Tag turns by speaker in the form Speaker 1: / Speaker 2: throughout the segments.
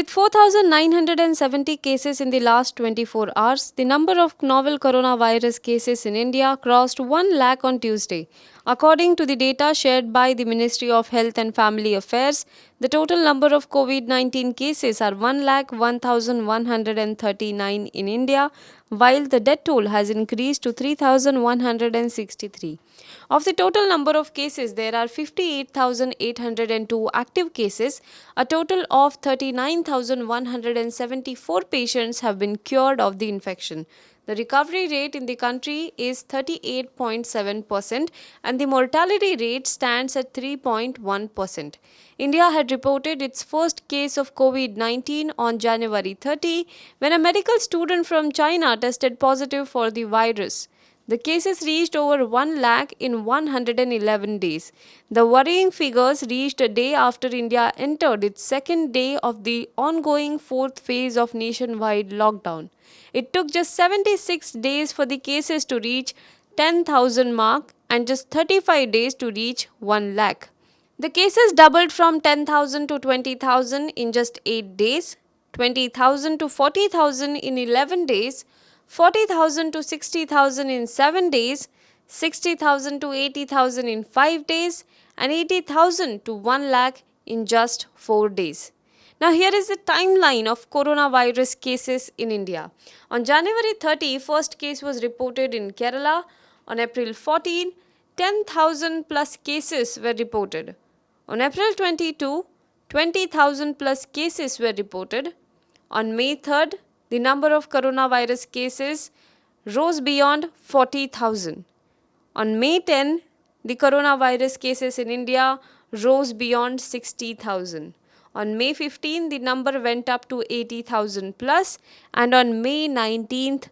Speaker 1: With 4,970 cases in the last 24 hours, the number of novel coronavirus cases in India crossed 1 lakh on Tuesday. According to the data shared by the Ministry of Health and Family Affairs, the total number of COVID-19 cases are 1,01,139 in India, while the death toll has increased to 3,163. Of the total number of cases, there are 58,802 active cases. A total of 39,174 patients have been cured of the infection. The recovery rate in the country is 38.7% and the mortality rate stands at 3.1%. India had reported its first case of COVID-19 on January 30 when a medical student from China tested positive for the virus. The cases reached over 1 lakh in 111 days. The worrying figures reached a day after India entered its second day of the ongoing fourth phase of nationwide lockdown. It took just 76 days for the cases to reach 10,000 mark and just 35 days to reach 1 lakh. The cases doubled from 10,000 to 20,000 in just 8 days, 20,000 to 40,000 in 11 days, 40,000 to 60,000 in 7 days, 60,000 to 80,000 in 5 days, and 80,000 to 1 lakh in just 4 days. Now here is the timeline of coronavirus cases in India. On January 30, first case was reported in Kerala. On April 14, 10,000 plus cases were reported. On April 22, 20,000 plus cases were reported. On May 3rd, the number of coronavirus cases rose beyond 40,000. On May 10, the coronavirus cases in India rose beyond 60,000. On May 15, the number went up to 80,000 plus, and on May 19th,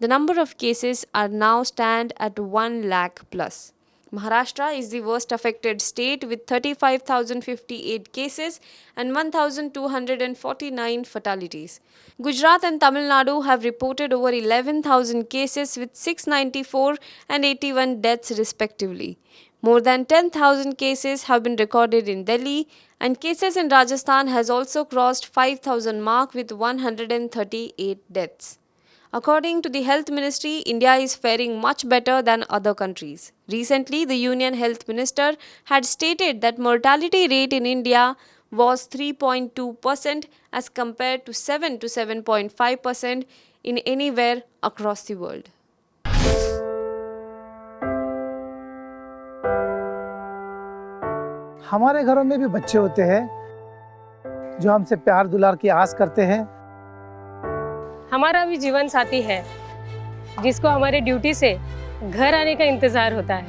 Speaker 1: the number of cases are now stand at 1 lakh plus. Maharashtra is the worst affected state with 35,058 cases and 1,249 fatalities. Gujarat and Tamil Nadu have reported over 11,000 cases with 694 and 81 deaths respectively. More than 10,000 cases have been recorded in Delhi, and cases in Rajasthan has also crossed 5,000 mark with 138 deaths. According to the Health Ministry, India is faring much better than other countries. Recently, the Union Health Minister had stated that mortality rate in India was 3.2% as compared to 7 to 7.5% in anywhere across the world.
Speaker 2: हमारे घरों में भी बच्चे होते हैं जो हमसे प्यार दुलार की आस करते हैं।
Speaker 3: हमारा भी जीवन साथी है जिसको हमारे ड्यूटी से घर आने का इंतजार होता है।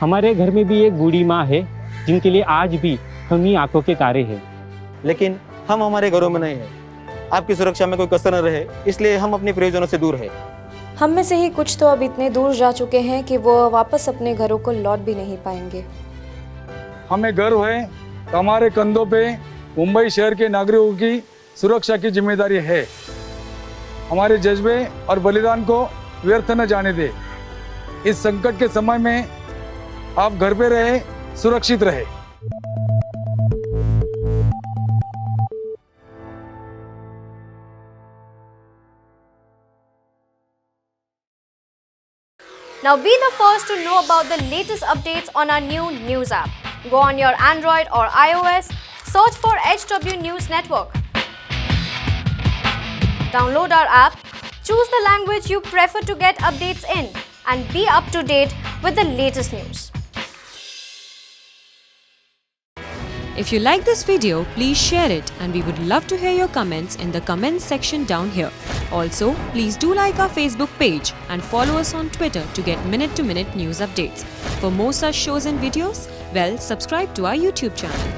Speaker 4: हमारे घर में भी एक बूढ़ी माँ है जिनके लिए आज भी हम ही आंखों के तारे हैं।
Speaker 5: लेकिन हम हमारे घरों में नहीं हैं। आपकी सुरक्षा में कोई कसर न रहे, इसलिए हम अपने प्रियजनों से दूर हैं।
Speaker 6: हम में से ही कुछ तो अब इतने दूर जा चुके हैं कि वो वापस अपने घरों को लौट भी नहीं पाएंगे।
Speaker 7: हमें गर्व है कि हमारे कंधों पे मुंबई शहर के नागरिकों की सुरक्षा की जिम्मेदारी है। हमारे जज्बे और बलिदान को व्यर्थ न जाने दे। इस संकट के समय में आप घर पे रहे, सुरक्षित रहे।
Speaker 8: Now be the first to know about the latest updates on our new news app. Go on your Android or iOS, search for HW News Network. Download our app, choose the language you prefer to get updates in, and be up to date with the latest news.
Speaker 9: If you like this video, please share it, and we would love to hear your comments in the comments section down here. Also, please do like our Facebook page and follow us on Twitter to get minute-to-minute news updates. For more such shows and videos, well, subscribe to our YouTube channel.